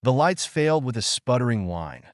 The lights failed with a sputtering whine,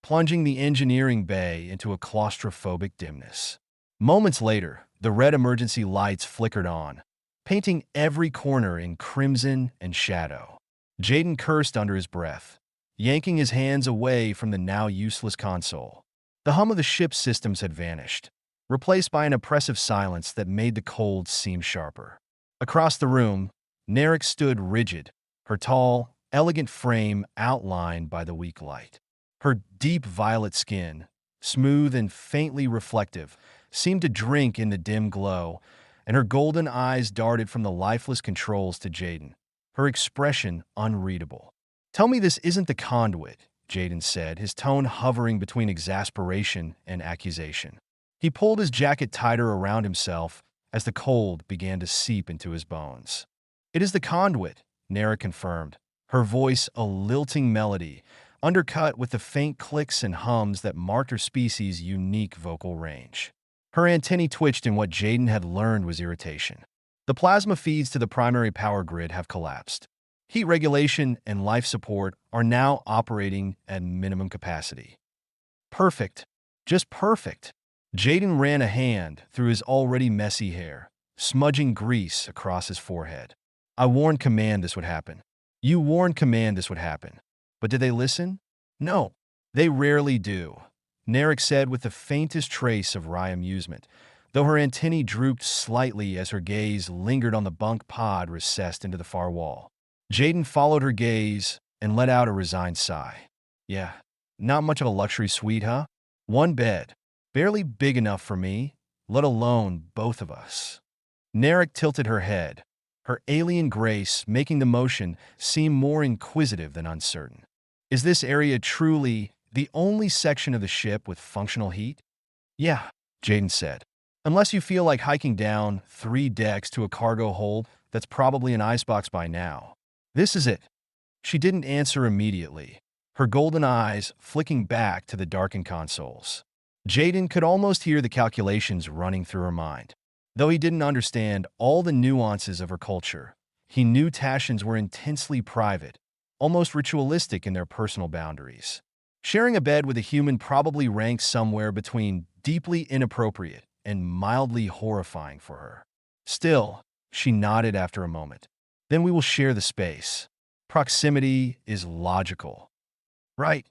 plunging the engineering bay into a claustrophobic dimness. Moments later, the red emergency lights flickered on, painting every corner in crimson and shadow. Jaden cursed under his breath, yanking his hands away from the now useless console. The hum of the ship's systems had vanished, replaced by an oppressive silence that made the cold seem sharper. Across the room, Narek stood rigid, her tall, elegant frame outlined by the weak light. Her deep violet skin, smooth and faintly reflective, seemed to drink in the dim glow, and her golden eyes darted from the lifeless controls to Jaden, her expression unreadable. "Tell me this isn't the conduit," Jaden said, his tone hovering between exasperation and accusation. He pulled his jacket tighter around himself as the cold began to seep into his bones. "It is the conduit," Nara confirmed, her voice a lilting melody, undercut with the faint clicks and hums that marked her species' unique vocal range. Her antennae twitched in what Jaden had learned was irritation. The plasma feeds to the primary power grid have collapsed. Heat regulation and life support are now operating at minimum capacity. Perfect. Just perfect. Jaden ran a hand through his already messy hair, smudging grease across his forehead. "I warned Command this would happen. You warned Command this would happen. But did they listen? No. They rarely do," Narek said with the faintest trace of wry amusement, though her antennae drooped slightly as her gaze lingered on the bunk pod recessed into the far wall. Jaden followed her gaze and let out a resigned sigh. "Yeah, not much of a luxury suite, huh? One bed. Barely big enough for me, let alone both of us." Narek tilted her head, her alien grace making the motion seem more inquisitive than uncertain. "Is this area truly the only section of the ship with functional heat?" "Yeah," Jaden said. "Unless you feel like hiking down 3 decks to a cargo hold that's probably an icebox by now. This is it." She didn't answer immediately, her golden eyes flicking back to the darkened consoles. Jaden could almost hear the calculations running through her mind. Though he didn't understand all the nuances of her culture, he knew Tashians were intensely private, almost ritualistic in their personal boundaries. Sharing a bed with a human probably ranked somewhere between deeply inappropriate and mildly horrifying for her. Still, she nodded after a moment. "Then we will share the space. Proximity is logical." "Right,"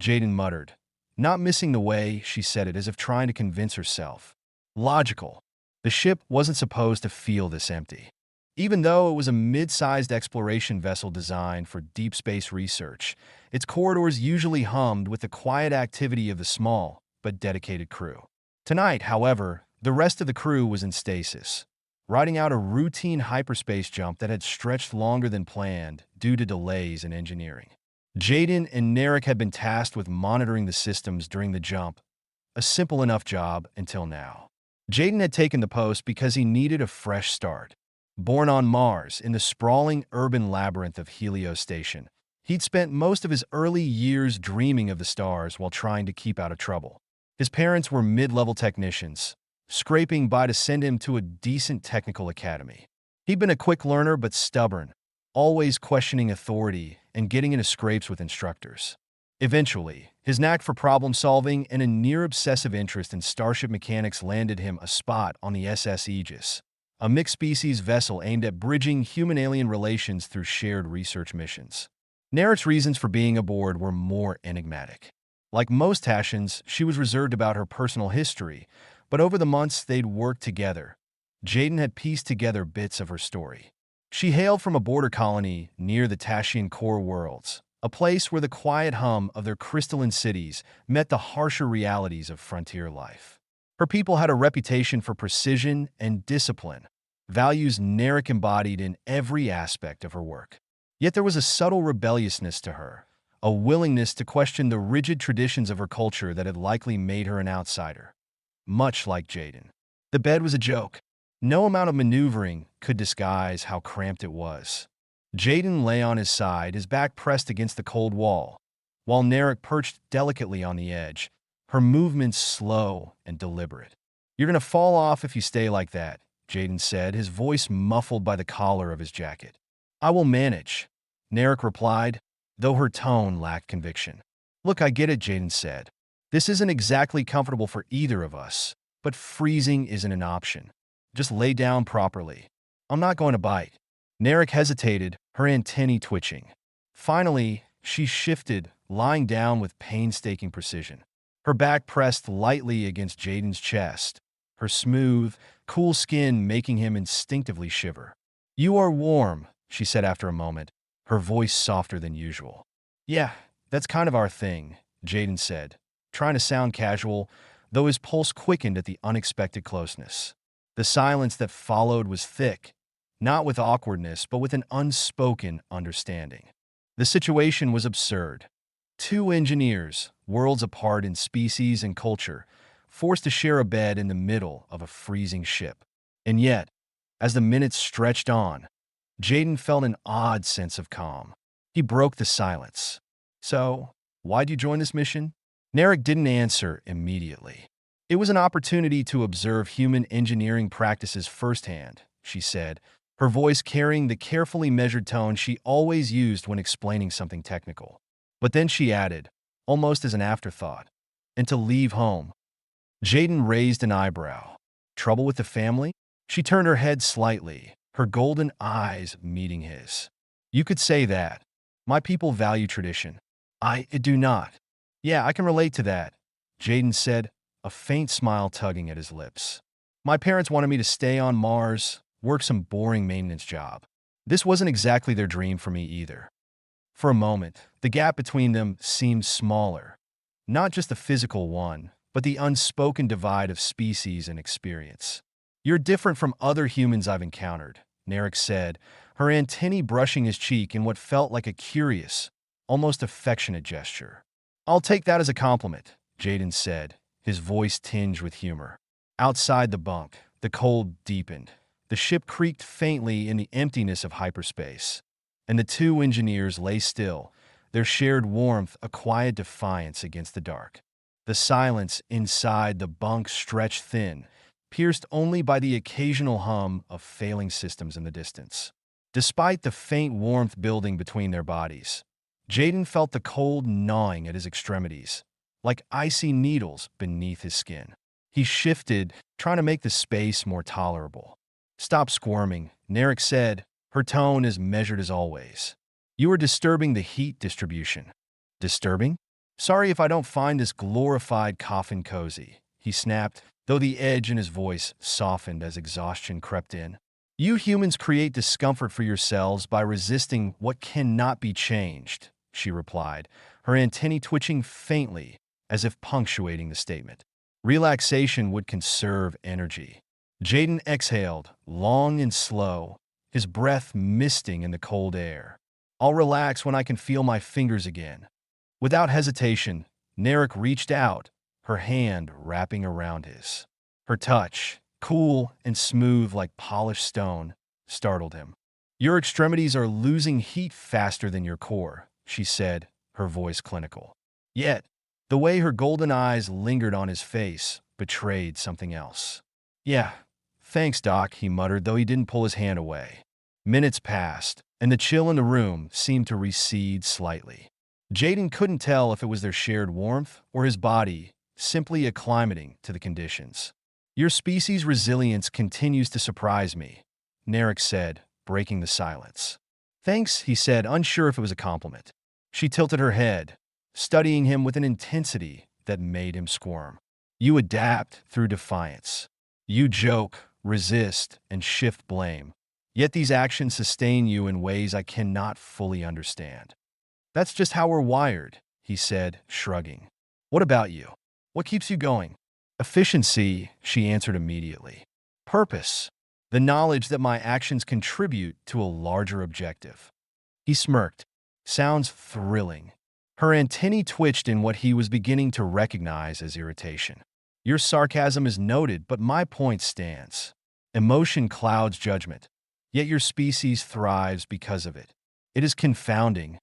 Jaden muttered, not missing the way she said it as if trying to convince herself. Logical. The ship wasn't supposed to feel this empty. Even though it was a mid-sized exploration vessel designed for deep space research, its corridors usually hummed with the quiet activity of the small but dedicated crew. Tonight, however, the rest of the crew was in stasis, riding out a routine hyperspace jump that had stretched longer than planned due to delays in engineering. Jaden and Narek had been tasked with monitoring the systems during the jump, a simple enough job until now. Jaden had taken the post because he needed a fresh start. Born on Mars, in the sprawling urban labyrinth of Helios Station, he'd spent most of his early years dreaming of the stars while trying to keep out of trouble. His parents were mid-level technicians, scraping by to send him to a decent technical academy. He'd been a quick learner but stubborn, always questioning authority and getting into scrapes with instructors. Eventually, his knack for problem-solving and a near-obsessive interest in starship mechanics landed him a spot on the SS Aegis, a mixed-species vessel aimed at bridging human-alien relations through shared research missions. Narek's reasons for being aboard were more enigmatic. Like most Tashians, she was reserved about her personal history, but over the months they'd worked together, Jaden had pieced together bits of her story. She hailed from a border colony near the Tashian core worlds, a place where the quiet hum of their crystalline cities met the harsher realities of frontier life. Her people had a reputation for precision and discipline, values Narek embodied in every aspect of her work. Yet there was a subtle rebelliousness to her, a willingness to question the rigid traditions of her culture that had likely made her an outsider. Much like Jaden. The bed was a joke. No amount of maneuvering could disguise how cramped it was. Jaden lay on his side, his back pressed against the cold wall, while Narek perched delicately on the edge, her movements slow and deliberate. "You're gonna fall off if you stay like that," Jaden said, his voice muffled by the collar of his jacket. "I will manage," Narek replied, though her tone lacked conviction. Look, I get it, Jaden said. This isn't exactly comfortable for either of us, but freezing isn't an option. Just lay down properly. I'm not going to bite. Narek hesitated, her antennae twitching. Finally, she shifted, lying down with painstaking precision. Her back pressed lightly against Jaden's chest, her smooth, cool skin making him instinctively shiver. You are warm, she said after a moment, her voice softer than usual. Yeah, that's kind of our thing, Jaden said, trying to sound casual, though his pulse quickened at the unexpected closeness. The silence that followed was thick, not with awkwardness, but with an unspoken understanding. The situation was absurd. Two engineers, worlds apart in species and culture, forced to share a bed in the middle of a freezing ship. And yet, as the minutes stretched on, Jaden felt an odd sense of calm. He broke the silence. So, why'd you join this mission? Narek didn't answer immediately. It was an opportunity to observe human engineering practices firsthand, she said, her voice carrying the carefully measured tone she always used when explaining something technical. But then she added, almost as an afterthought, and to leave home. Jaden raised an eyebrow. Trouble with the family? She turned her head slightly, her golden eyes meeting his. You could say that. My people value tradition. I do not. Yeah, I can relate to that, Jaden said, a faint smile tugging at his lips. My parents wanted me to stay on Mars, work some boring maintenance job. This wasn't exactly their dream for me either. For a moment, the gap between them seemed smaller. Not just the physical one, but the unspoken divide of species and experience. You're different from other humans I've encountered, Narek said, her antennae brushing his cheek in what felt like a curious, almost affectionate gesture. I'll take that as a compliment, Jaden said, his voice tinged with humor. Outside the bunk, the cold deepened. The ship creaked faintly in the emptiness of hyperspace, and the two engineers lay still, their shared warmth a quiet defiance against the dark. The silence inside the bunk stretched thin, pierced only by the occasional hum of failing systems in the distance. Despite the faint warmth building between their bodies, Jaden felt the cold gnawing at his extremities, like icy needles beneath his skin. He shifted, trying to make the space more tolerable. Stop squirming, Narek said, her tone as measured as always. You are disturbing the heat distribution. Disturbing? Sorry if I don't find this glorified coffin cozy, he snapped, though the edge in his voice softened as exhaustion crept in. You humans create discomfort for yourselves by resisting what cannot be changed, she replied, her antennae twitching faintly as if punctuating the statement. Relaxation would conserve energy. Jaden exhaled, long and slow, his breath misting in the cold air. I'll relax when I can feel my fingers again. Without hesitation, Narek reached out, her hand wrapping around his. Her touch, cool and smooth like polished stone, startled him. Your extremities are losing heat faster than your core, she said, her voice clinical. Yet, the way her golden eyes lingered on his face betrayed something else. Yeah, thanks, Doc, he muttered, though he didn't pull his hand away. Minutes passed, and the chill in the room seemed to recede slightly. Jaden couldn't tell if it was their shared warmth or his body simply acclimating to the conditions. Your species' resilience continues to surprise me, Narek said, breaking the silence. Thanks, he said, unsure if it was a compliment. She tilted her head, studying him with an intensity that made him squirm. You adapt through defiance. You joke, resist, and shift blame. Yet these actions sustain you in ways I cannot fully understand. That's just how we're wired, he said, shrugging. What about you? What keeps you going? Efficiency, she answered immediately. Purpose, the knowledge that my actions contribute to a larger objective. He smirked. Sounds thrilling. Her antennae twitched in what he was beginning to recognize as irritation. Your sarcasm is noted, but my point stands. Emotion clouds judgment, yet your species thrives because of it. It is confounding.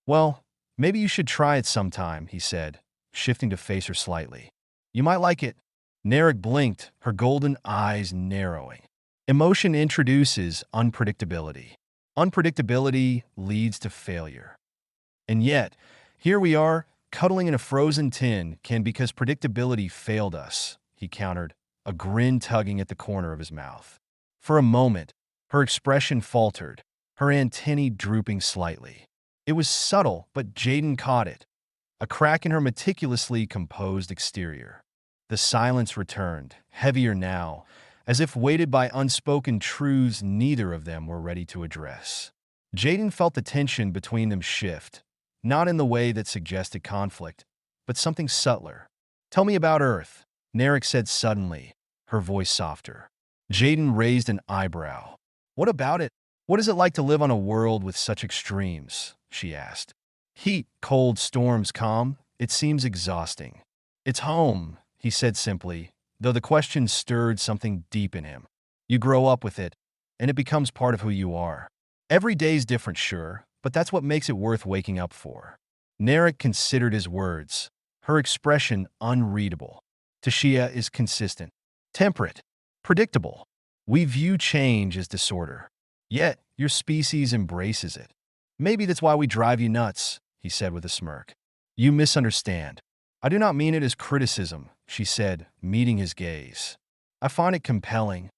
Well, maybe you should try it sometime, he said, shifting to face her slightly. You might like it. Narek blinked, her golden eyes narrowing. Emotion introduces unpredictability. Unpredictability leads to failure. And yet, here we are, cuddling in a frozen tin can because predictability failed us, he countered, a grin tugging at the corner of his mouth. For a moment, her expression faltered, her antennae drooping slightly. It was subtle, but Jaden caught it, a crack in her meticulously composed exterior. The silence returned, heavier now, as if weighted by unspoken truths neither of them were ready to address. Jaden felt the tension between them shift, not in the way that suggested conflict, but something subtler. "Tell me about Earth," Narek said suddenly, her voice softer. Jaden raised an eyebrow. "What about it? What is it like to live on a world with such extremes?" she asked. "Heat, cold, storms, calm. It seems exhausting." "It's home," he said simply, though the question stirred something deep in him. "You grow up with it, and it becomes part of who you are. Every day's different, sure, but that's what makes it worth waking up for." Narek considered his words, her expression unreadable. "Tashia is consistent, temperate, predictable. We view change as disorder. Yet, your species embraces it. Maybe that's why we drive you nuts," he said with a smirk. "You misunderstand. I do not mean it as criticism," she said, meeting his gaze. "I find it compelling."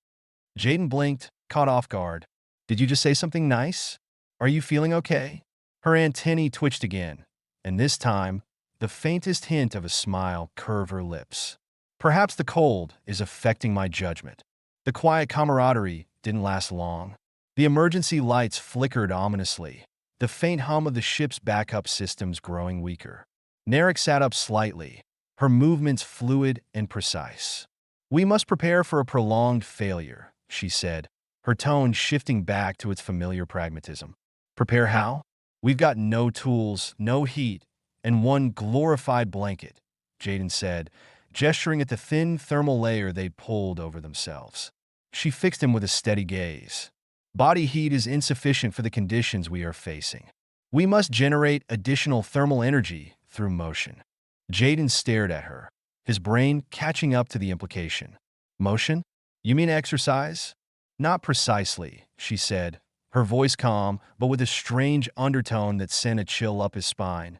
Jaden blinked, caught off guard. "Did you just say something nice? Are you feeling okay?" Her antennae twitched again, and this time, the faintest hint of a smile curved her lips. "Perhaps the cold is affecting my judgment." The quiet camaraderie didn't last long. The emergency lights flickered ominously, the faint hum of the ship's backup systems growing weaker. Narek sat up slightly, her movements fluid and precise. "We must prepare for a prolonged failure," she said, her tone shifting back to its familiar pragmatism. "Prepare how?" "We've got no tools, no heat, and one glorified blanket," Jaden said, gesturing at the thin thermal layer they'd pulled over themselves. She fixed him with a steady gaze. "Body heat is insufficient for the conditions we are facing. We must generate additional thermal energy through motion." Jaden stared at her, his brain catching up to the implication. "Motion? You mean exercise?" "Not precisely," she said, her voice calm, but with a strange undertone that sent a chill up his spine.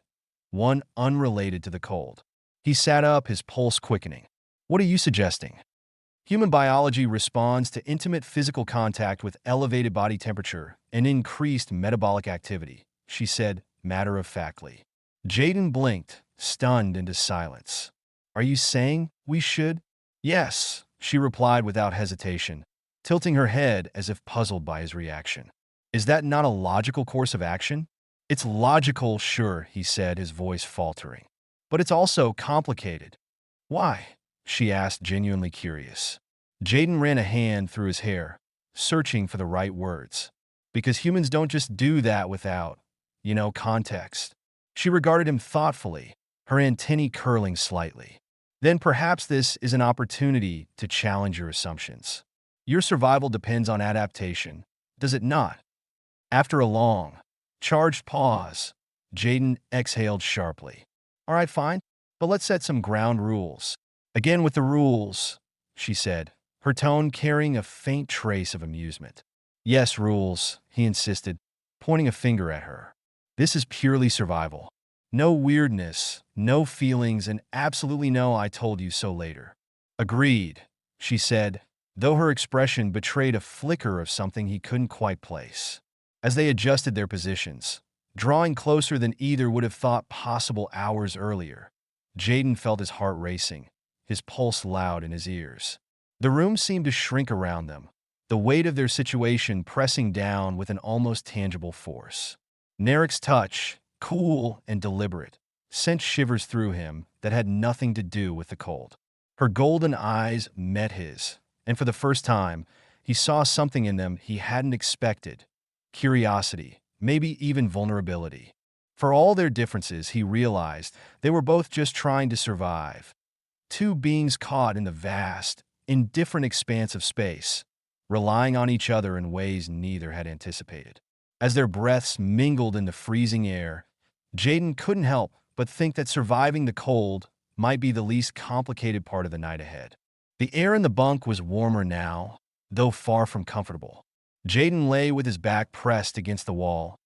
One unrelated to the cold. He sat up, his pulse quickening. "What are you suggesting?" "Human biology responds to intimate physical contact with elevated body temperature and increased metabolic activity," she said matter-of-factly. Jaden blinked, stunned into silence. "Are you saying we should?" "Yes," she replied without hesitation, tilting her head as if puzzled by his reaction. "Is that not a logical course of action?" "It's logical, sure," he said, his voice faltering. "But it's also complicated." "Why?" she asked, genuinely curious. Jaden ran a hand through his hair, searching for the right words. "Because humans don't just do that without, context." She regarded him thoughtfully, her antennae curling slightly. "Then perhaps this is an opportunity to challenge your assumptions. Your survival depends on adaptation, does it not?" After a long, charged pause, Jaden exhaled sharply. "All right, fine, but let's set some ground rules." "Again with the rules," she said, her tone carrying a faint trace of amusement. "Yes, rules," he insisted, pointing a finger at her. "This is purely survival. No weirdness, no feelings, and absolutely no 'I told you so' later." "Agreed," she said, though her expression betrayed a flicker of something he couldn't quite place. As they adjusted their positions, drawing closer than either would have thought possible hours earlier, Jaden felt his heart racing, his pulse loud in his ears. The room seemed to shrink around them, the weight of their situation pressing down with an almost tangible force. Narek's touch, cool and deliberate, sent shivers through him that had nothing to do with the cold. Her golden eyes met his, and for the first time, he saw something in them he hadn't expected. Curiosity, maybe even vulnerability. For all their differences, he realized they were both just trying to survive. Two beings caught in the vast, indifferent expanse of space, relying on each other in ways neither had anticipated. As their breaths mingled in the freezing air, Jaden couldn't help but think that surviving the cold might be the least complicated part of the night ahead. The air in the bunk was warmer now, though far from comfortable. Jaden lay with his back pressed against the wall,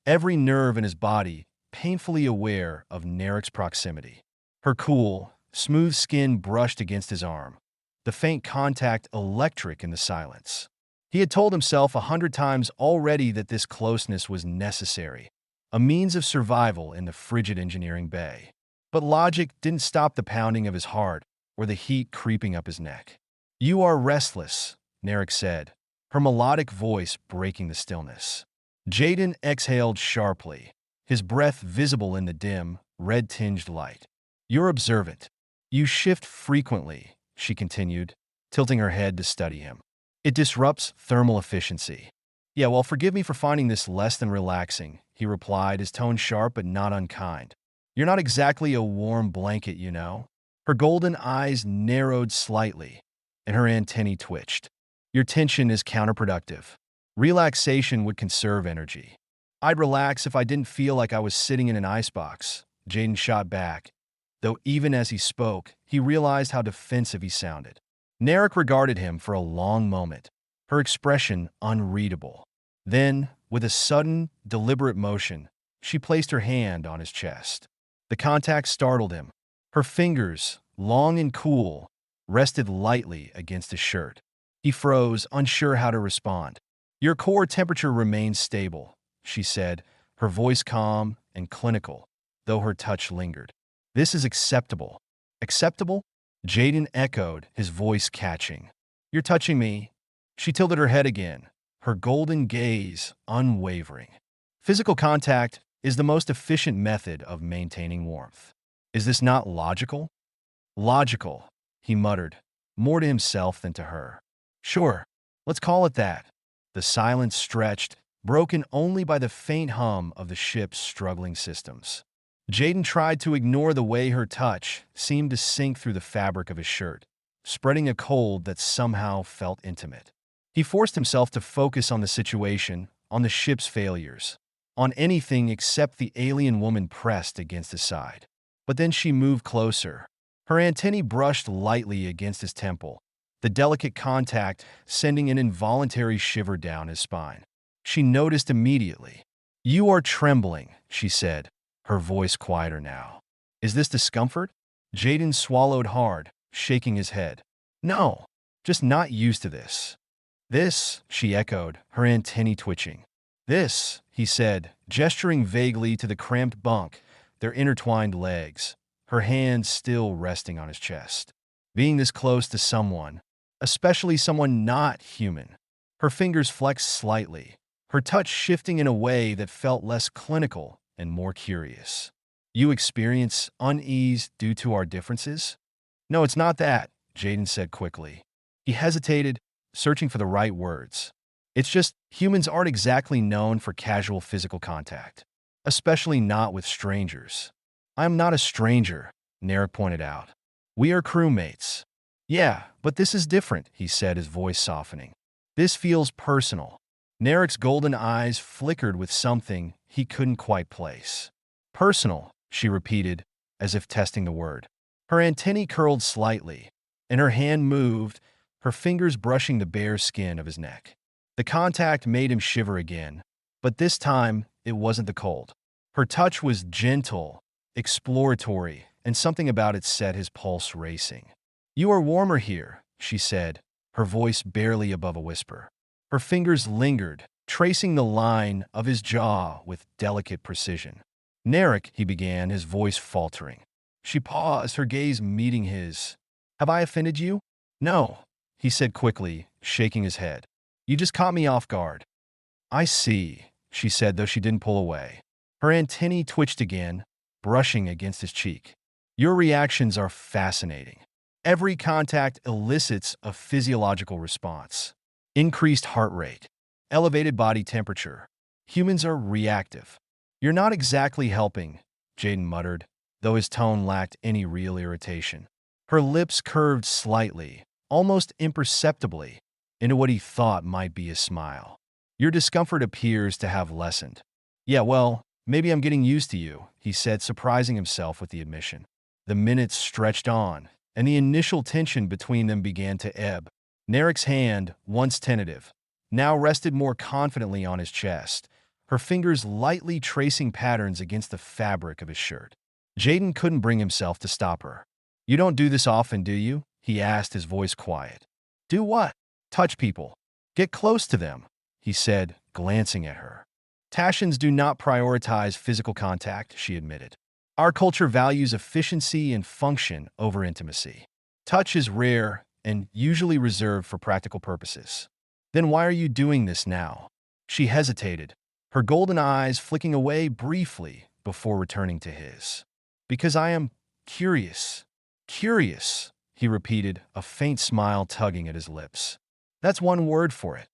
every nerve in his body painfully aware of Narek's proximity. Her cool, smooth skin brushed against his arm, the faint contact electric in the silence. He had told himself 100 times already that this closeness was necessary, a means of survival in the frigid engineering bay. But logic didn't stop the pounding of his heart or the heat creeping up his neck. "You are restless," Narek said, her melodic voice breaking the stillness. Jaden exhaled sharply, his breath visible in the dim, red-tinged light. "You're observant. You shift frequently," she continued, tilting her head to study him. "It disrupts thermal efficiency." "Yeah, well, forgive me for finding this less than relaxing," he replied, his tone sharp but not unkind. "You're not exactly a warm blanket, you know." Her golden eyes narrowed slightly, and her antennae twitched. "Your tension is counterproductive. Relaxation would conserve energy." "I'd relax if I didn't feel like I was sitting in an icebox," Jaden shot back, though even as he spoke, he realized how defensive he sounded. Narek regarded him for a long moment, her expression unreadable. Then, with a sudden, deliberate motion, she placed her hand on his chest. The contact startled him. Her fingers, long and cool, rested lightly against his shirt. He froze, unsure how to respond. "Your core temperature remains stable," she said, her voice calm and clinical, though her touch lingered. "This is acceptable." "Acceptable?" Jaden echoed, his voice catching. "You're touching me." She tilted her head again, her golden gaze unwavering. "Physical contact is the most efficient method of maintaining warmth. Is this not logical?" "Logical," he muttered, more to himself than to her. "Sure, let's call it that." The silence stretched, broken only by the faint hum of the ship's struggling systems. Jaden tried to ignore the way her touch seemed to sink through the fabric of his shirt, spreading a cold that somehow felt intimate. He forced himself to focus on the situation, on the ship's failures, on anything except the alien woman pressed against his side. But then she moved closer. Her antennae brushed lightly against his temple, the delicate contact sending an involuntary shiver down his spine. She noticed immediately. "You are trembling," she said, her voice quieter now. "Is this discomfort?" Jaden swallowed hard, shaking his head. "No, just not used to this." "This," she echoed, her antennae twitching. "This," he said, gesturing vaguely to the cramped bunk, their intertwined legs, her hands still resting on his chest. Being this close to someone, especially someone not human. Her fingers flexed slightly, her touch shifting in a way that felt less clinical and more curious. "You experience unease due to our differences?" "No, it's not that," Jaden said quickly. He hesitated, searching for the right words. "It's just humans aren't exactly known for casual physical contact, especially not with strangers." "I am not a stranger," Narek pointed out. "We are crewmates." "Yeah, but this is different," he said, his voice softening. "This feels personal." Narek's golden eyes flickered with something he couldn't quite place. "Personal," she repeated, as if testing the word. Her antennae curled slightly, and her hand moved, her fingers brushing the bare skin of his neck. The contact made him shiver again, but this time it wasn't the cold. Her touch was gentle, exploratory, and something about it set his pulse racing. "You are warmer here," she said, her voice barely above a whisper. Her fingers lingered, tracing the line of his jaw with delicate precision. "Narek," he began, his voice faltering. She paused, her gaze meeting his. "Have I offended you?" "No," he said quickly, shaking his head. "You just caught me off guard." "I see," she said, though she didn't pull away. Her antennae twitched again, brushing against his cheek. "Your reactions are fascinating. Every contact elicits a physiological response. Increased heart rate, elevated body temperature. Humans are reactive." "You're not exactly helping," Jaden muttered, though his tone lacked any real irritation. Her lips curved slightly, almost imperceptibly, into what he thought might be a smile. "Your discomfort appears to have lessened." "Yeah, well, maybe I'm getting used to you," he said, surprising himself with the admission. The minutes stretched on, and the initial tension between them began to ebb. Narek's hand, once tentative, now rested more confidently on his chest, her fingers lightly tracing patterns against the fabric of his shirt. Jaden couldn't bring himself to stop her. "You don't do this often, do you?" he asked, his voice quiet. "Do what?" "Touch people. Get close to them," he said, glancing at her. "Tashans do not prioritize physical contact," she admitted. "Our culture values efficiency and function over intimacy. Touch is rare and usually reserved for practical purposes." "Then why are you doing this now?" She hesitated, her golden eyes flicking away briefly before returning to his. "Because I am curious." "Curious," he repeated, a faint smile tugging at his lips. "That's one word for it."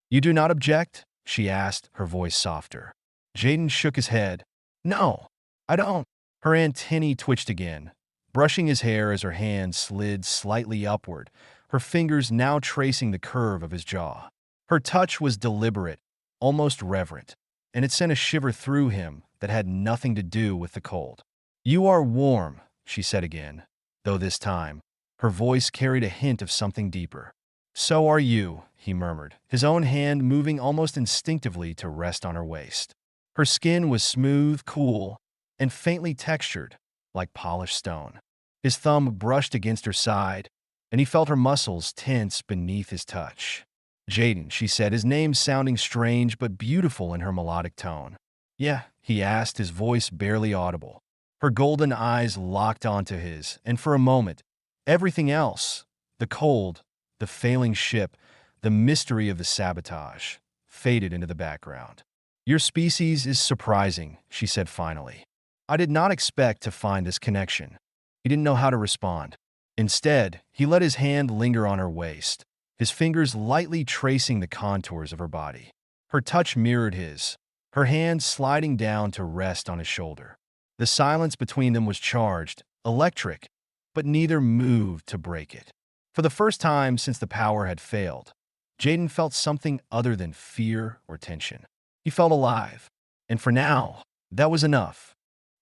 "You do not object?" she asked, her voice softer. Jaden shook his head. "No, I don't." Her antennae twitched again, brushing his hair as her hand slid slightly upward, her fingers now tracing the curve of his jaw. Her touch was deliberate, almost reverent, and it sent a shiver through him that had nothing to do with the cold. "You are warm," she said again, though this time, her voice carried a hint of something deeper. "So are you," he murmured, his own hand moving almost instinctively to rest on her waist. Her skin was smooth, cool, and faintly textured, like polished stone. His thumb brushed against her side, and he felt her muscles tense beneath his touch. "Jaden," she said, his name sounding strange but beautiful in her melodic tone. "Yeah?" he asked, his voice barely audible. Her golden eyes locked onto his, and for a moment, everything else, the cold, the failing ship, the mystery of the sabotage, faded into the background. "Your species is surprising," she said finally. "I did not expect to find this connection." He didn't know how to respond. Instead, he let his hand linger on her waist, his fingers lightly tracing the contours of her body. Her touch mirrored his, her hand sliding down to rest on his shoulder. The silence between them was charged, electric, but neither moved to break it. For the first time since the power had failed, Jaden felt something other than fear or tension. He felt alive, and for now, that was enough.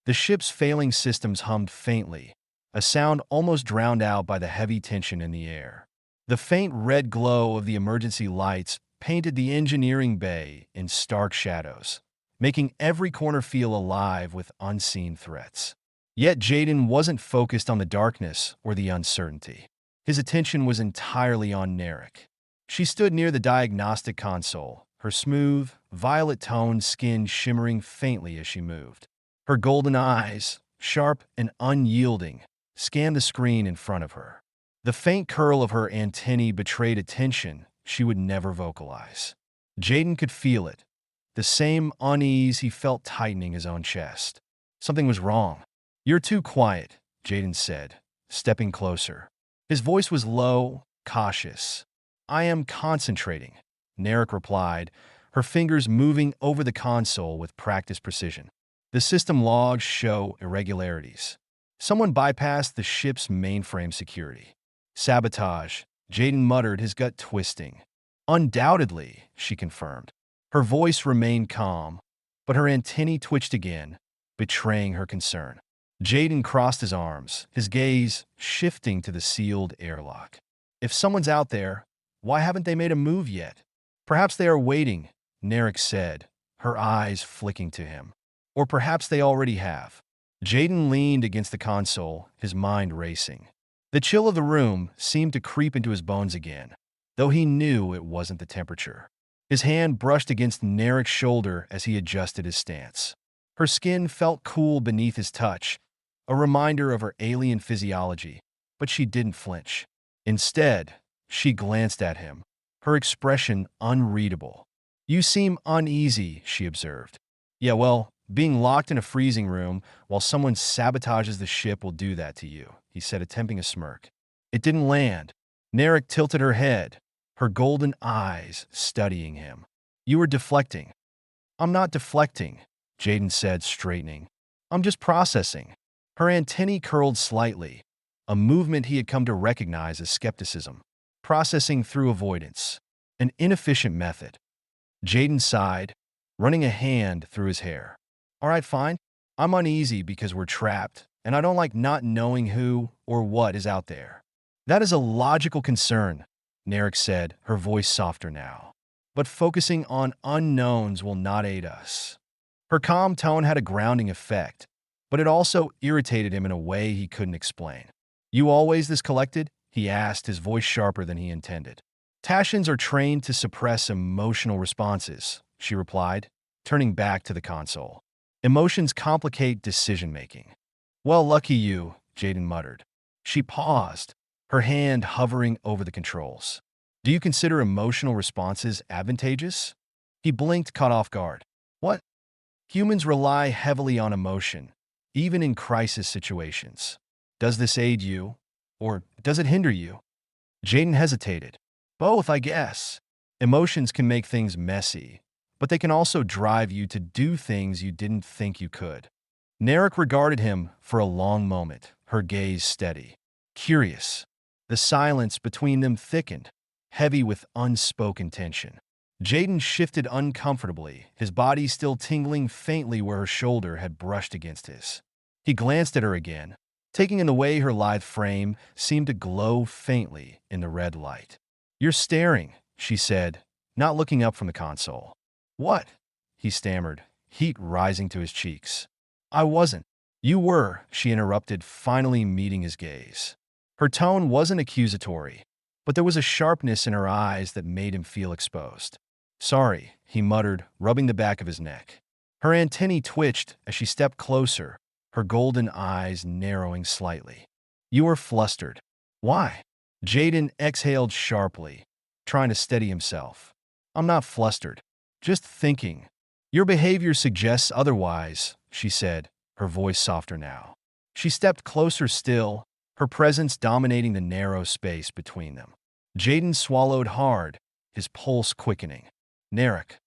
The ship's failing systems hummed faintly, a sound almost drowned out by the heavy tension in the air. The faint red glow of the emergency lights painted the engineering bay in stark shadows, making every corner feel alive with unseen threats. Yet Jaden wasn't focused on the darkness or the uncertainty. His attention was entirely on Narek. She stood near the diagnostic console, her smooth, violet-toned skin shimmering faintly as she moved. Her golden eyes, sharp and unyielding, scanned the screen in front of her. The faint curl of her antennae betrayed a tension she would never vocalize. Jaden could feel it, the same unease he felt tightening his own chest. Something was wrong. "You're too quiet," Jaden said, stepping closer. His voice was low, cautious. "I am concentrating," Narek replied, her fingers moving over the console with practiced precision. The system logs show irregularities. Someone bypassed the ship's mainframe security. "Sabotage," Jaden muttered, his gut twisting. "Undoubtedly," she confirmed. Her voice remained calm, but her antennae twitched again, betraying her concern. Jaden crossed his arms, his gaze shifting to the sealed airlock. "If someone's out there, why haven't they made a move yet?" "Perhaps they are waiting," Narek said, her eyes flicking to him. "Or perhaps they already have." Jaden leaned against the console, his mind racing. The chill of the room seemed to creep into his bones again, though he knew it wasn't the temperature. His hand brushed against Narek's shoulder as he adjusted his stance. Her skin felt cool beneath his touch, a reminder of her alien physiology, but she didn't flinch. Instead, she glanced at him, her expression unreadable. "You seem uneasy," she observed. "Yeah, well, being locked in a freezing room while someone sabotages the ship will do that to you," he said, attempting a smirk. It didn't land. Narek tilted her head, her golden eyes studying him. "You were deflecting." "I'm not deflecting," Jaden said, straightening. "I'm just processing." Her antennae curled slightly, a movement he had come to recognize as skepticism. Processing through avoidance. An inefficient method. Jaden sighed, running a hand through his hair. "All right, fine. I'm uneasy because we're trapped, and I don't like not knowing who or what is out there." "That is a logical concern," Narek said, her voice softer now. but focusing on unknowns will not aid us. Her calm tone had a grounding effect, but it also irritated him in a way he couldn't explain. You always this collected? He asked, his voice sharper than he intended. Tashans are trained to suppress emotional responses, she replied, turning back to the console. Emotions complicate decision-making. Well, lucky you, Jaden muttered. She paused, her hand hovering over the controls. Do you consider emotional responses advantageous? He blinked, caught off guard. What? Humans rely heavily on emotion, even in crisis situations. Does this aid you, or does it hinder you? Jaden hesitated. Both, I guess. Emotions can make things messy, but they can also drive you to do things you didn't think you could. Narek regarded him for a long moment, her gaze steady. Curious. The silence between them thickened, heavy with unspoken tension. Jaden shifted uncomfortably, his body still tingling faintly where her shoulder had brushed against his. He glanced at her again, taking in the way her lithe frame seemed to glow faintly in the red light. You're staring, she said, not looking up from the console. What? He stammered, heat rising to his cheeks. I wasn't. You were, she interrupted, finally meeting his gaze. Her tone wasn't accusatory, but there was a sharpness in her eyes that made him feel exposed. Sorry, he muttered, rubbing the back of his neck. Her antennae twitched as she stepped closer, her golden eyes narrowing slightly. You were flustered. Why? Jaden exhaled sharply, trying to steady himself. I'm not flustered. Just thinking. Your behavior suggests otherwise, she said, her voice softer now. She stepped closer still, her presence dominating the narrow space between them. Jaden swallowed hard, his pulse quickening. Narek,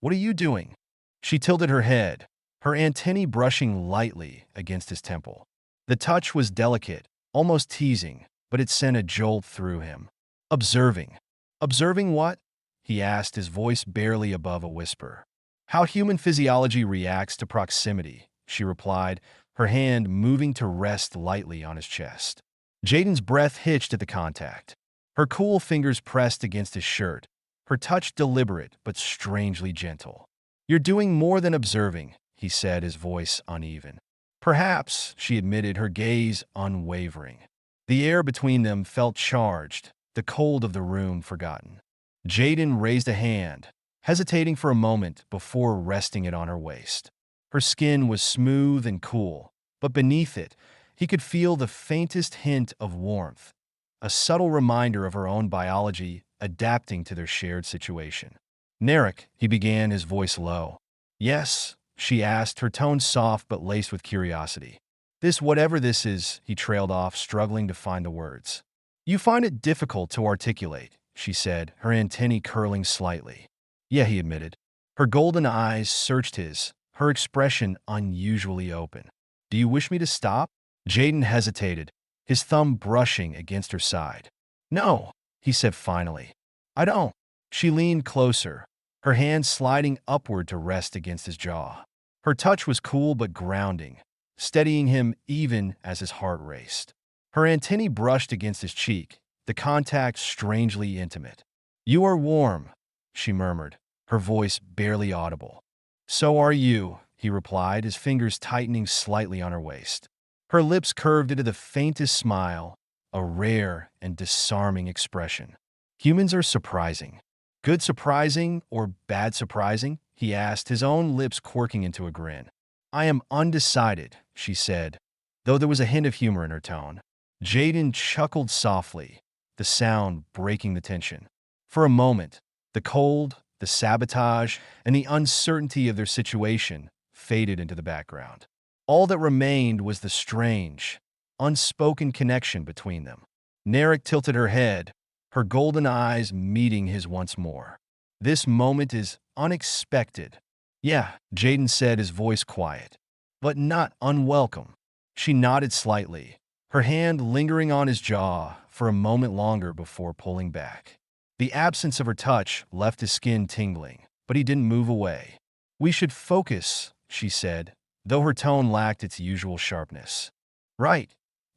what are you doing? She tilted her head, her antennae brushing lightly against his temple. The touch was delicate, almost teasing, but it sent a jolt through him. Observing. Observing what? He asked, his voice barely above a whisper. How human physiology reacts to proximity, she replied, her hand moving to rest lightly on his chest. Jaden's breath hitched at the contact. Her cool fingers pressed against his shirt, her touch deliberate but strangely gentle. You're doing more than observing, he said, his voice uneven. Perhaps, she admitted, her gaze unwavering. The air between them felt charged, the cold of the room forgotten. Jaden raised a hand, hesitating for a moment before resting it on her waist. Her skin was smooth and cool, but beneath it, he could feel the faintest hint of warmth, a subtle reminder of her own biology adapting to their shared situation. Narek, he began, his voice low. Yes, she asked, her tone soft but laced with curiosity. This whatever this is, he trailed off, struggling to find the words. You find it difficult to articulate, she said, her antennae curling slightly. Yeah, he admitted. Her golden eyes searched his, her expression unusually open. Do you wish me to stop? Jaden hesitated, his thumb brushing against her side. No, he said finally. I don't. She leaned closer, her hand sliding upward to rest against his jaw. Her touch was cool but grounding, steadying him even as his heart raced. Her antennae brushed against his cheek, the contact strangely intimate. You are warm, she murmured, her voice barely audible. So are you, he replied, his fingers tightening slightly on her waist. Her lips curved into the faintest smile, a rare and disarming expression. Humans are surprising. Good surprising or bad surprising? He asked, his own lips quirking into a grin. I am undecided, she said, though there was a hint of humor in her tone. Jaden chuckled softly, the sound breaking the tension. For a moment, the cold, the sabotage, and the uncertainty of their situation faded into the background. All that remained was the strange, unspoken connection between them. Narek tilted her head, her golden eyes meeting his once more. This moment is unexpected. Yeah, Jaden said, his voice quiet, but not unwelcome. She nodded slightly, her hand lingering on his jaw for a moment longer before pulling back. The absence of her touch left his skin tingling, but he didn't move away. We should focus, she said, though her tone lacked its usual sharpness. Right,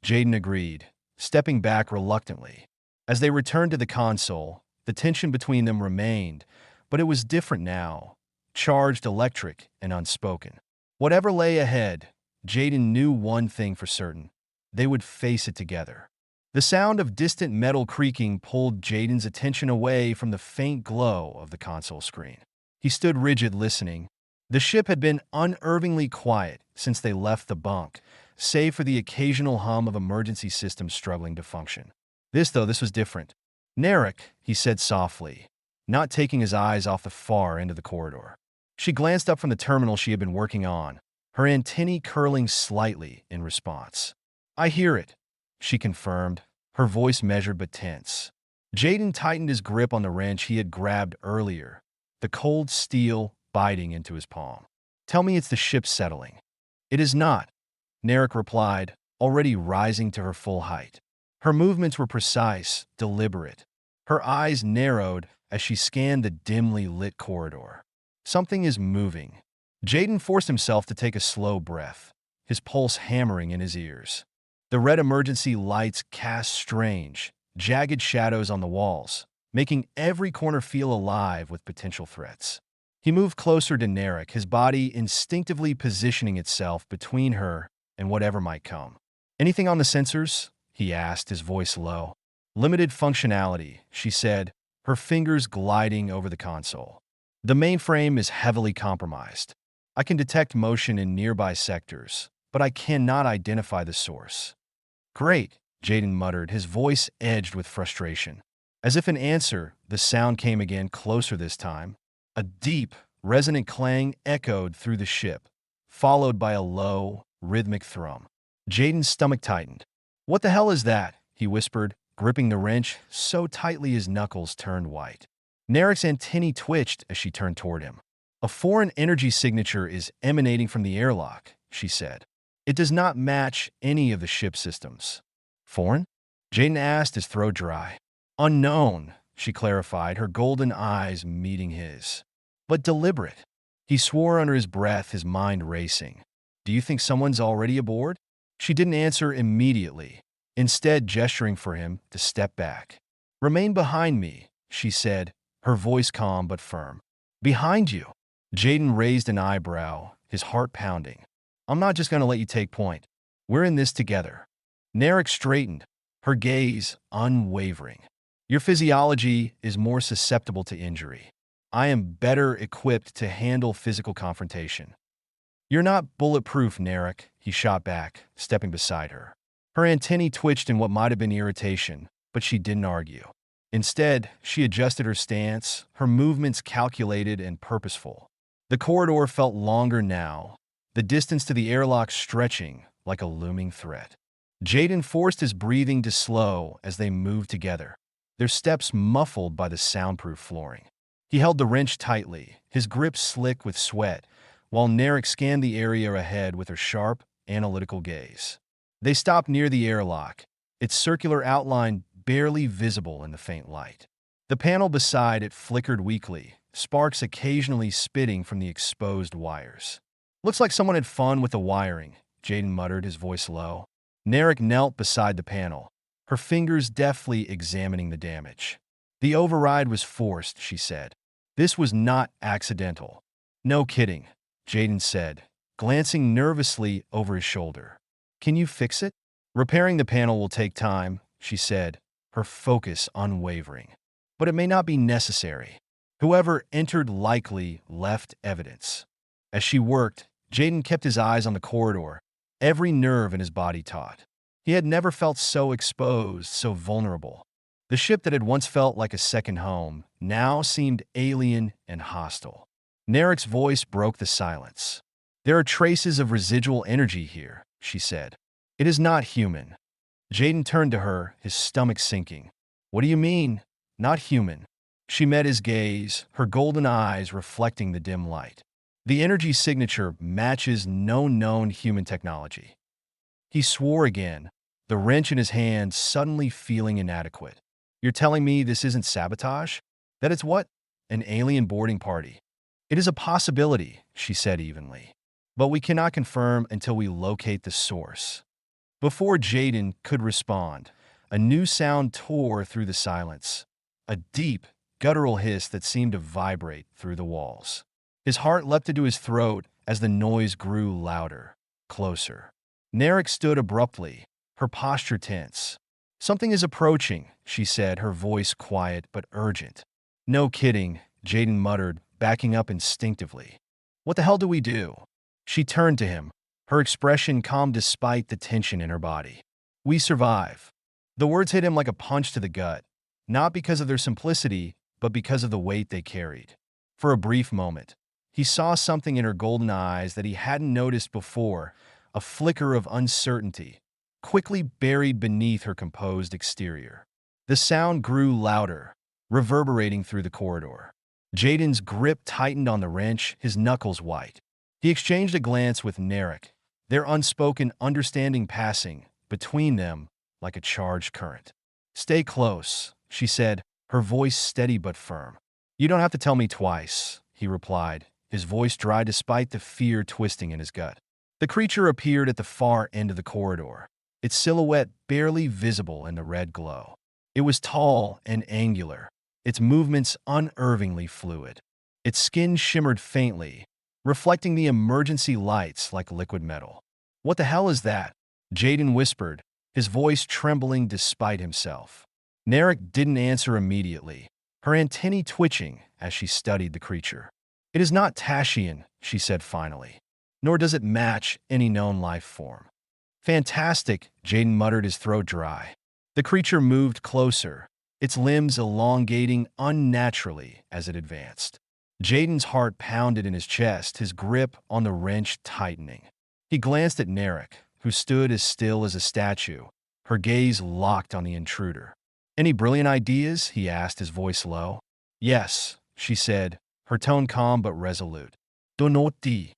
Jaden agreed, stepping back reluctantly. As they returned to the console, the tension between them remained, But it was different now, charged, electric, and unspoken. Whatever lay ahead, Jaden knew one thing for certain. They would face it together. The sound of distant metal creaking pulled Jaden's attention away from the faint glow of the console screen. He stood rigid, listening. The ship had been unervingly quiet since they left the bunk, save for the occasional hum of emergency systems struggling to function. This was different. "Narek," he said softly, not taking his eyes off the far end of the corridor. She glanced up from the terminal she had been working on, her antennae curling slightly in response. "I hear it," she confirmed, her voice measured but tense. Jaden tightened his grip on the wrench he had grabbed earlier, the cold steel biting into his palm. "Tell me it's the ship settling." "It is not," Narek replied, already rising to her full height. Her movements were precise, deliberate. Her eyes narrowed as she scanned the dimly lit corridor. "Something is moving." Jaden forced himself to take a slow breath, his pulse hammering in his ears. The red emergency lights cast strange, jagged shadows on the walls, making every corner feel alive with potential threats. He moved closer to Narek, his body instinctively positioning itself between her and whatever might come. "Anything on the sensors?" he asked, his voice low. "Limited functionality," she said, her fingers gliding over the console. "The mainframe is heavily compromised. I can detect motion in nearby sectors, but I cannot identify the source." "Great," Jaden muttered, his voice edged with frustration. As if in answer, the sound came again, closer this time. A deep, resonant clang echoed through the ship, followed by a low, rhythmic thrum. Jaden's stomach tightened. "What the hell is that?" he whispered, gripping the wrench so tightly his knuckles turned white. Narek's antennae twitched as she turned toward him. "A foreign energy signature is emanating from the airlock," she said. "It does not match any of the ship systems." "Foreign?" Jaden asked, his throat dry. "Unknown," she clarified, her golden eyes meeting his. "But deliberate." He swore under his breath, his mind racing. "Do you think someone's already aboard?" She didn't answer immediately, instead gesturing for him to step back. "Remain behind me," she said, her voice calm but firm. "Behind you?" Jaden raised an eyebrow, his heart pounding. "I'm not just going to let you take point. We're in this together." Narek straightened, her gaze unwavering. "Your physiology is more susceptible to injury. I am better equipped to handle physical confrontation." "You're not bulletproof, Narek," he shot back, stepping beside her. Her antennae twitched in what might have been irritation, but she didn't argue. Instead, she adjusted her stance, her movements calculated and purposeful. The corridor felt longer now, the distance to the airlock stretching like a looming threat. Jaden forced his breathing to slow as they moved together, their steps muffled by the soundproof flooring. He held the wrench tightly, his grip slick with sweat, while Narek scanned the area ahead with her sharp, analytical gaze. They stopped near the airlock, its circular outline barely visible in the faint light. The panel beside it flickered weakly, sparks occasionally spitting from the exposed wires. "Looks like someone had fun with the wiring," Jaden muttered, his voice low. Narek knelt beside the panel, her fingers deftly examining the damage. "The override was forced," she said. "This was not accidental." "No kidding," Jaden said, glancing nervously over his shoulder. "Can you fix it?" "Repairing the panel will take time," she said, her focus unwavering. "But it may not be necessary. Whoever entered likely left evidence." As she worked, Jaden kept his eyes on the corridor, every nerve in his body taut. He had never felt so exposed, so vulnerable. The ship that had once felt like a second home now seemed alien and hostile. Narek's voice broke the silence. "There are traces of residual energy here," she said. "It is not human." Jaden turned to her, his stomach sinking. "What do you mean, not human?" She met his gaze, her golden eyes reflecting the dim light. "The energy signature matches no known human technology." He swore again, the wrench in his hand suddenly feeling inadequate. "You're telling me this isn't sabotage? That it's what? An alien boarding party?" "It is a possibility," she said evenly. "But we cannot confirm until we locate the source." Before Jaden could respond, a new sound tore through the silence. A deep, guttural hiss that seemed to vibrate through the walls. His heart leapt into his throat as the noise grew louder, closer. Narek stood abruptly, her posture tense. "Something is approaching," she said, her voice quiet but urgent. "No kidding," Jaden muttered, backing up instinctively. "What the hell do we do?" She turned to him, her expression calm despite the tension in her body. "We survive." The words hit him like a punch to the gut, not because of their simplicity, but because of the weight they carried. For a brief moment, he saw something in her golden eyes that he hadn't noticed before, a flicker of uncertainty, quickly buried beneath her composed exterior. The sound grew louder, reverberating through the corridor. Jaden's grip tightened on the wrench, his knuckles white. He exchanged a glance with Narek, their unspoken understanding passing between them like a charged current. "Stay close," she said, her voice steady but firm. "You don't have to tell me twice," he replied, his voice dry despite the fear twisting in his gut. The creature appeared at the far end of the corridor, its silhouette barely visible in the red glow. It was tall and angular, its movements unnervingly fluid. Its skin shimmered faintly, reflecting the emergency lights like liquid metal. "What the hell is that?" Jaden whispered, his voice trembling despite himself. Narek didn't answer immediately, her antennae twitching as she studied the creature. "It is not Tashian," she said finally, "nor does it match any known life form." "Fantastic," Jaden muttered, his throat dry. The creature moved closer, its limbs elongating unnaturally as it advanced. Jaden's heart pounded in his chest, his grip on the wrench tightening. He glanced at Narek, who stood as still as a statue, her gaze locked on the intruder. "Any brilliant ideas?" he asked, his voice low. "Yes," she said, her tone calm but resolute. "Donoti."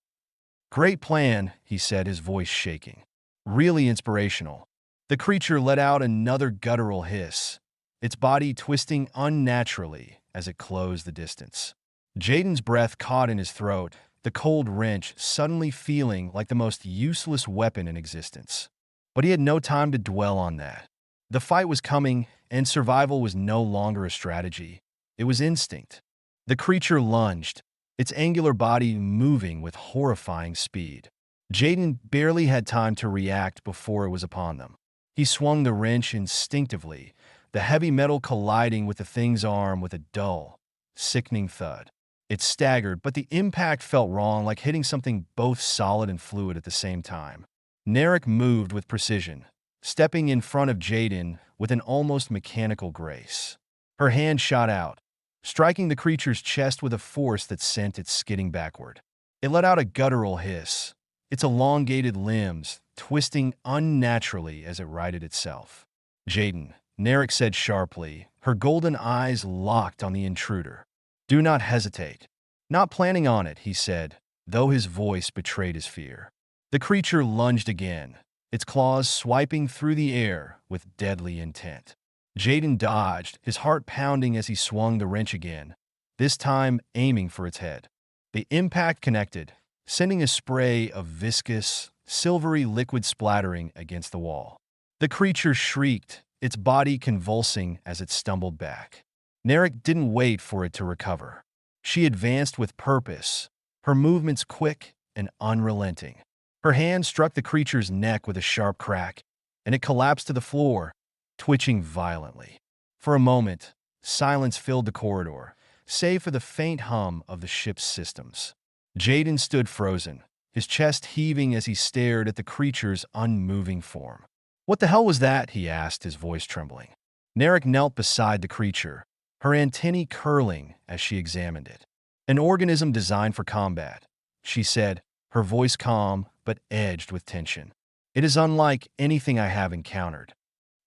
"Great plan," he said, his voice shaking. "Really inspirational." The creature let out another guttural hiss, its body twisting unnaturally as it closed the distance. Jaden's breath caught in his throat, the cold wrench suddenly feeling like the most useless weapon in existence. But he had no time to dwell on that. The fight was coming, and survival was no longer a strategy. It was instinct. The creature lunged, its angular body moving with horrifying speed. Jaden barely had time to react before it was upon them. He swung the wrench instinctively, the heavy metal colliding with the thing's arm with a dull, sickening thud. It staggered, but the impact felt wrong, like hitting something both solid and fluid at the same time. Narek moved with precision, stepping in front of Jaden with an almost mechanical grace. Her hand shot out, striking the creature's chest with a force that sent it skidding backward. It let out a guttural hiss, its elongated limbs twisting unnaturally as it righted itself. "Jaden," Narek said sharply, her golden eyes locked on the intruder. "Do not hesitate." "Not planning on it," he said, though his voice betrayed his fear. The creature lunged again, its claws swiping through the air with deadly intent. Jaden dodged, his heart pounding as he swung the wrench again, this time aiming for its head. The impact connected, sending a spray of viscous, silvery liquid splattering against the wall. The creature shrieked, its body convulsing as it stumbled back. Narek didn't wait for it to recover. She advanced with purpose, her movements quick and unrelenting. Her hand struck the creature's neck with a sharp crack, and it collapsed to the floor, twitching violently. For a moment, silence filled the corridor, save for the faint hum of the ship's systems. Jaden stood frozen, his chest heaving as he stared at the creature's unmoving form. "What the hell was that?" he asked, his voice trembling. Narek knelt beside the creature, her antennae curling as she examined it. "An organism designed for combat," she said, her voice calm but edged with tension. "It is unlike anything I have encountered."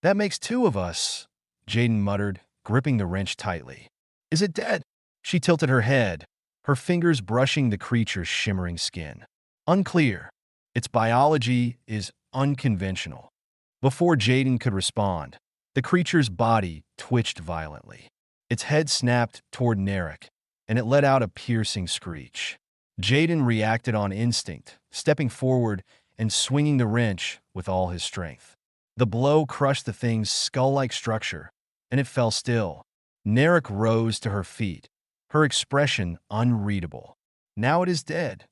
"That makes two of us," Jaden muttered, gripping the wrench tightly. "Is it dead?" She tilted her head, her fingers brushing the creature's shimmering skin. "Unclear. Its biology is unconventional." Before Jaden could respond, the creature's body twitched violently. Its head snapped toward Narek, and it let out a piercing screech. Jaden reacted on instinct, stepping forward and swinging the wrench with all his strength. The blow crushed the thing's skull-like structure, and it fell still, Narek rose to her feet, her expression unreadable. Now it is dead.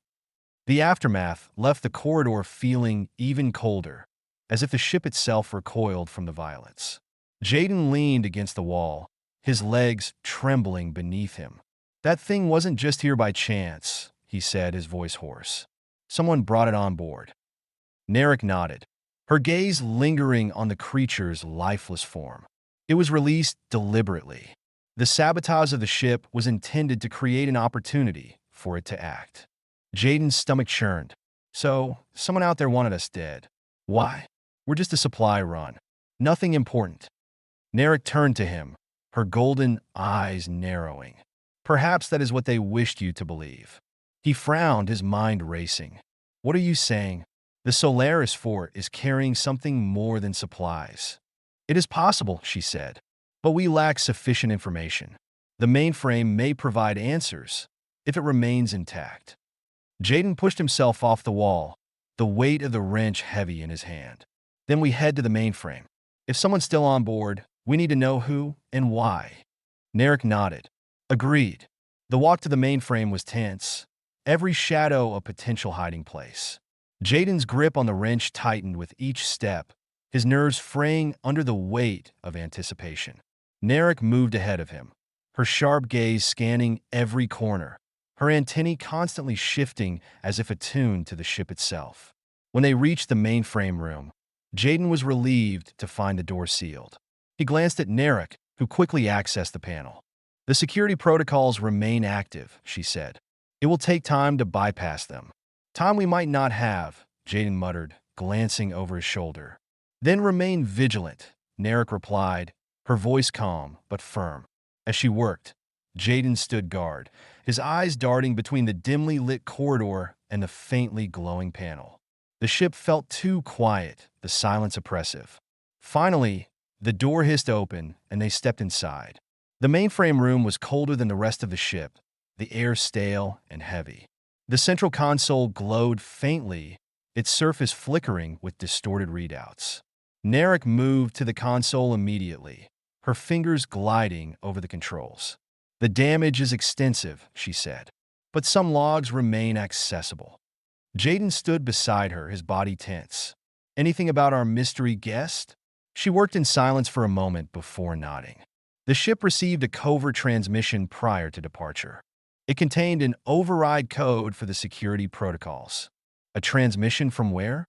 The aftermath left the corridor feeling even colder, as if the ship itself recoiled from the violence. Jaden leaned against the wall, his legs trembling beneath him. That thing wasn't just here by chance, he said, his voice hoarse. Someone brought it on board. Narek nodded, her gaze lingering on the creature's lifeless form. It was released deliberately. The sabotage of the ship was intended to create an opportunity for it to act. Jaden's stomach churned. So, someone out there wanted us dead. Why? We're just a supply run. Nothing important. Narek turned to him, her golden eyes narrowing. Perhaps that is what they wished you to believe. He frowned, his mind racing. What are you saying? The Solaris fort is carrying something more than supplies. It is possible, she said, but we lack sufficient information. The mainframe may provide answers if it remains intact. Jaden pushed himself off the wall, the weight of the wrench heavy in his hand. Then we head to the mainframe. If someone's still on board, we need to know who and why. Narek nodded. Agreed. The walk to the mainframe was tense, every shadow a potential hiding place. Jaden's grip on the wrench tightened with each step, his nerves fraying under the weight of anticipation. Narek moved ahead of him, her sharp gaze scanning every corner, her antennae constantly shifting as if attuned to the ship itself. When they reached the mainframe room, Jaden was relieved to find the door sealed. He glanced at Narek, who quickly accessed the panel. The security protocols remain active, she said. It will take time to bypass them. Time we might not have, Jaden muttered, glancing over his shoulder. Then remain vigilant, Narek replied, her voice calm but firm. As she worked, Jaden stood guard, his eyes darting between the dimly lit corridor and the faintly glowing panel. The ship felt too quiet, the silence oppressive. Finally, the door hissed open and they stepped inside. The mainframe room was colder than the rest of the ship, the air stale and heavy. The central console glowed faintly, its surface flickering with distorted readouts. Narek moved to the console immediately, her fingers gliding over the controls. The damage is extensive, she said, but some logs remain accessible. Jaden stood beside her, his body tense. Anything about our mystery guest? She worked in silence for a moment before nodding. The ship received a covert transmission prior to departure. It contained an override code for the security protocols. A transmission from where?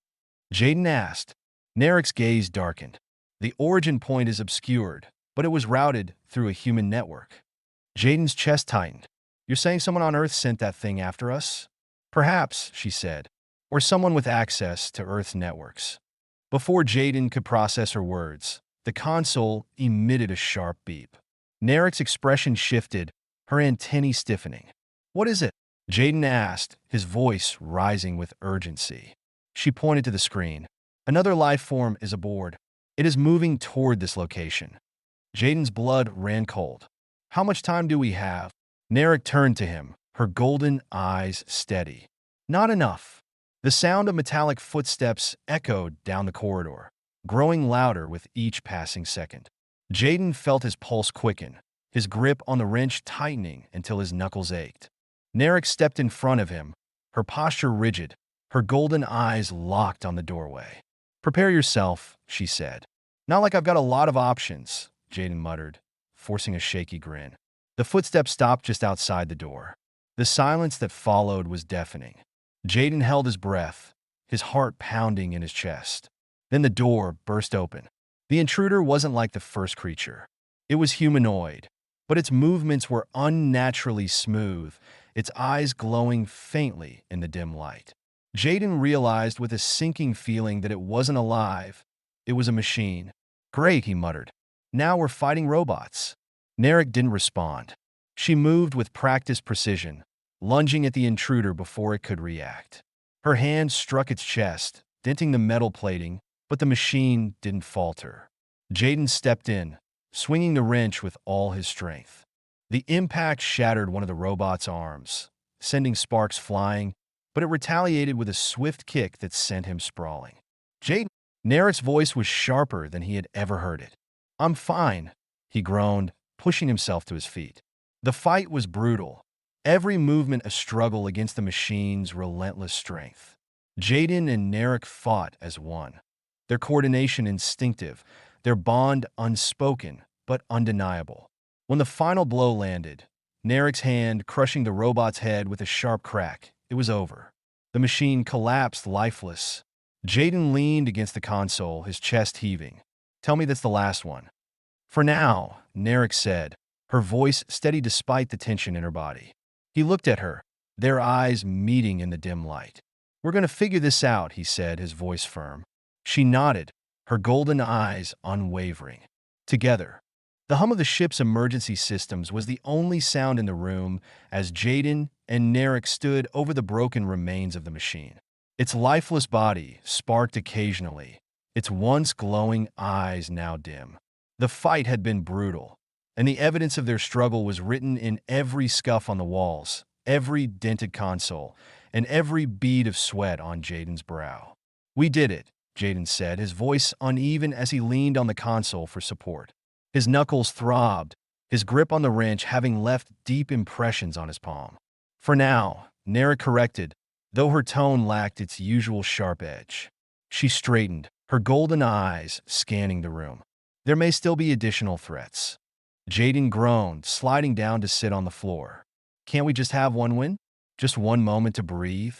Jaden asked. Narek's gaze darkened. The origin point is obscured, but it was routed through a human network. Jaden's chest tightened. You're saying someone on Earth sent that thing after us? Perhaps, she said, or someone with access to Earth's networks. Before Jaden could process her words, the console emitted a sharp beep. Narek's expression shifted, her antennae stiffening. What is it? Jaden asked, his voice rising with urgency. She pointed to the screen. Another life form is aboard. It is moving toward this location. Jaden's blood ran cold. How much time do we have? Narek turned to him, her golden eyes steady. Not enough. The sound of metallic footsteps echoed down the corridor, growing louder with each passing second. Jaden felt his pulse quicken, his grip on the wrench tightening until his knuckles ached. Narek stepped in front of him, her posture rigid, her golden eyes locked on the doorway. Prepare yourself, she said. Not like I've got a lot of options, Jaden muttered, forcing a shaky grin. The footsteps stopped just outside the door. The silence that followed was deafening. Jaden held his breath, his heart pounding in his chest. Then the door burst open. The intruder wasn't like the first creature. It was humanoid, but its movements were unnaturally smooth, its eyes glowing faintly in the dim light. Jaden realized with a sinking feeling that it wasn't alive. It was a machine. Great, he muttered. Now we're fighting robots. Narek didn't respond. She moved with practiced precision, lunging at the intruder before it could react. Her hand struck its chest, denting the metal plating, but the machine didn't falter. Jaden stepped in, swinging the wrench with all his strength. The impact shattered one of the robot's arms, sending sparks flying, but it retaliated with a swift kick that sent him sprawling. Jaden! Narek's voice was sharper than he had ever heard it. I'm fine, he groaned, pushing himself to his feet. The fight was brutal, every movement a struggle against the machine's relentless strength. Jaden and Narek fought as one, their coordination instinctive, their bond unspoken but undeniable. When the final blow landed, Narek's hand crushing the robot's head with a sharp crack, it was over. The machine collapsed lifeless. Jaden leaned against the console, his chest heaving. "Tell me that's the last one." "For now," Narek said, her voice steady despite the tension in her body. He looked at her, their eyes meeting in the dim light. "We're going to figure this out," he said, his voice firm. She nodded, her golden eyes unwavering. Together. The hum of the ship's emergency systems was the only sound in the room as Jaden and Narek stood over the broken remains of the machine. Its lifeless body sparked occasionally, its once glowing eyes now dim. The fight had been brutal, and the evidence of their struggle was written in every scuff on the walls, every dented console, and every bead of sweat on Jaden's brow. "We did it," Jaden said, his voice uneven as he leaned on the console for support. His knuckles throbbed, his grip on the wrench having left deep impressions on his palm. "For now," Narek corrected, though her tone lacked its usual sharp edge. She straightened, her golden eyes scanning the room. "There may still be additional threats." Jaden groaned, sliding down to sit on the floor. "Can't we just have one win? Just one moment to breathe?"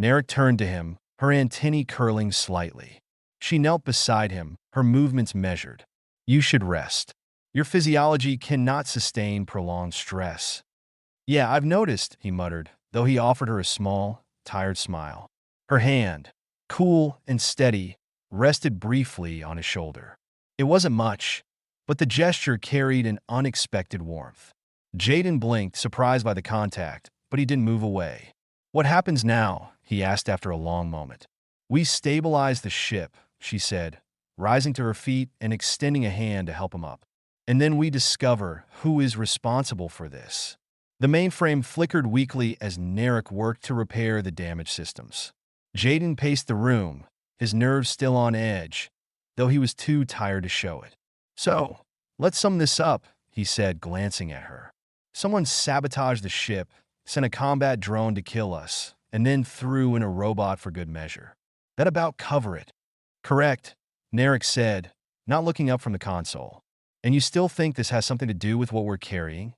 Narek turned to him, her antennae curling slightly. She knelt beside him, her movements measured. "You should rest. Your physiology cannot sustain prolonged stress." "Yeah, I've noticed," he muttered, though he offered her a small, tired smile. Her hand, cool and steady, rested briefly on his shoulder. It wasn't much, but the gesture carried an unexpected warmth. Jaden blinked, surprised by the contact, but he didn't move away. "What happens now?" he asked after a long moment. "We stabilize the ship," she said, rising to her feet and extending a hand to help him up. "And then we discover who is responsible for this." The mainframe flickered weakly as Narek worked to repair the damaged systems. Jaden paced the room, his nerves still on edge, though he was too tired to show it. "So, let's sum this up," he said, glancing at her. "Someone sabotaged the ship, sent a combat drone to kill us, and then threw in a robot for good measure. That about cover it." "Correct," Narek said, not looking up from the console. "And you still think this has something to do with what we're carrying?"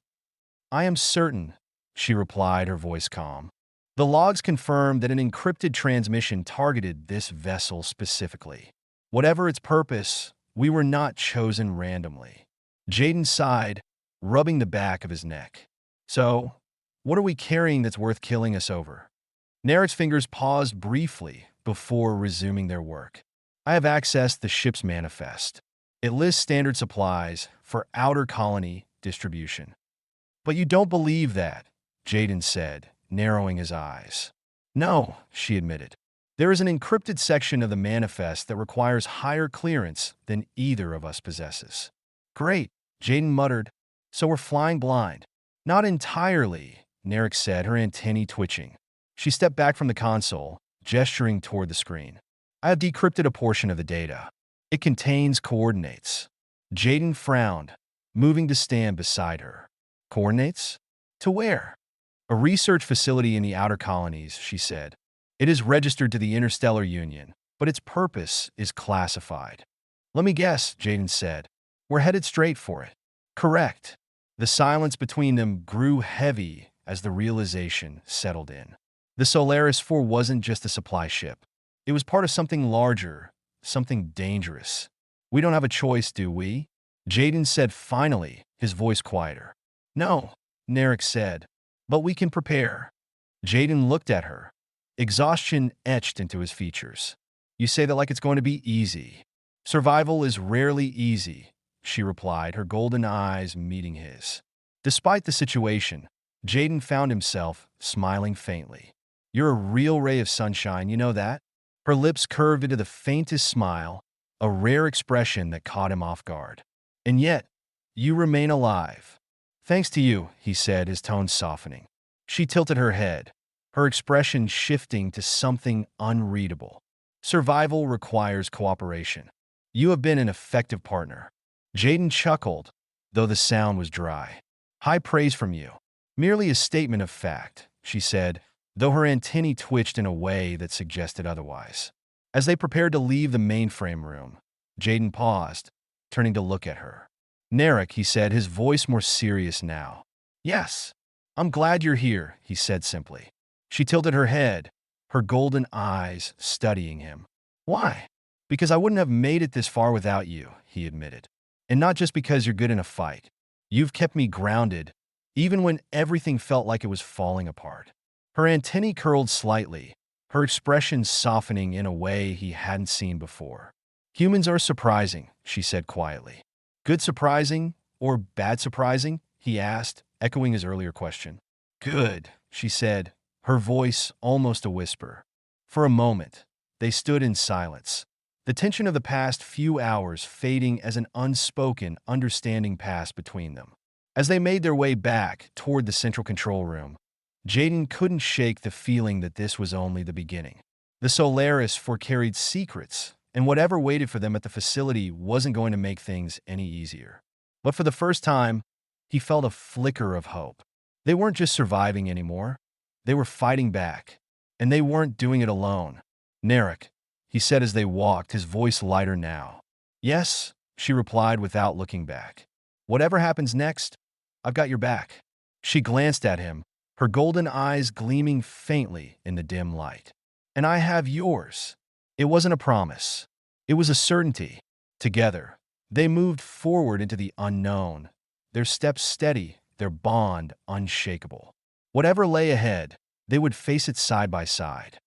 "I am certain," she replied, her voice calm. "The logs confirm that an encrypted transmission targeted this vessel specifically. Whatever its purpose, we were not chosen randomly." Jaden sighed, rubbing the back of his neck. "So, what are we carrying that's worth killing us over?" Narek's fingers paused briefly before resuming their work. "I have accessed the ship's manifest. It lists standard supplies for outer colony distribution." "But you don't believe that," Jaden said, narrowing his eyes. "No," she admitted. "There is an encrypted section of the manifest that requires higher clearance than either of us possesses." "Great," Jaden muttered. "So we're flying blind." "Not entirely," Narek said, her antennae twitching. She stepped back from the console, gesturing toward the screen. "I have decrypted a portion of the data. It contains coordinates." Jaden frowned, moving to stand beside her. "Coordinates? To where?" "A research facility in the outer colonies," she said. "It is registered to the Interstellar Union, but its purpose is classified." "Let me guess," Jaden said. "We're headed straight for it." "Correct." The silence between them grew heavy as the realization settled in. The Solaris 4 wasn't just a supply ship. It was part of something larger, something dangerous. "We don't have a choice, do we?" Jaden said finally, his voice quieter. "No," Narek said, "but we can prepare." Jaden looked at her, exhaustion etched into his features. "You say that like it's going to be easy." "Survival is rarely easy," she replied, her golden eyes meeting his. Despite the situation, Jaden found himself smiling faintly. "You're a real ray of sunshine, you know that?" Her lips curved into the faintest smile, a rare expression that caught him off guard. "And yet, you remain alive." "Thanks to you," he said, his tone softening. She tilted her head, her expression shifting to something unreadable. "Survival requires cooperation. You have been an effective partner." Jaden chuckled, though the sound was dry. High praise from you. Merely a statement of fact, she said, though her antennae twitched in a way that suggested otherwise. As they prepared to leave the mainframe room, Jaden paused, turning to look at her. Narek, he said, his voice more serious now. Yes, I'm glad you're here, he said simply. She tilted her head, her golden eyes studying him. Why? Because I wouldn't have made it this far without you, he admitted. And not just because you're good in a fight. You've kept me grounded, even when everything felt like it was falling apart. Her antennae curled slightly, her expression softening in a way he hadn't seen before. Humans are surprising, she said quietly. Good surprising or bad surprising? He asked, echoing his earlier question. Good, she said, her voice almost a whisper. For a moment, they stood in silence, the tension of the past few hours fading as an unspoken understanding passed between them. As they made their way back toward the central control room, Jaden couldn't shake the feeling that this was only the beginning. The Solaris forecarried secrets, and whatever waited for them at the facility wasn't going to make things any easier. But for the first time, he felt a flicker of hope. They weren't just surviving anymore. They were fighting back, and they weren't doing it alone. Narek, he said as they walked, his voice lighter now. Yes, she replied without looking back. Whatever happens next, I've got your back. She glanced at him, her golden eyes gleaming faintly in the dim light. And I have yours. It wasn't a promise. It was a certainty. Together, they moved forward into the unknown, their steps steady, their bond unshakable. Whatever lay ahead, they would face it side by side.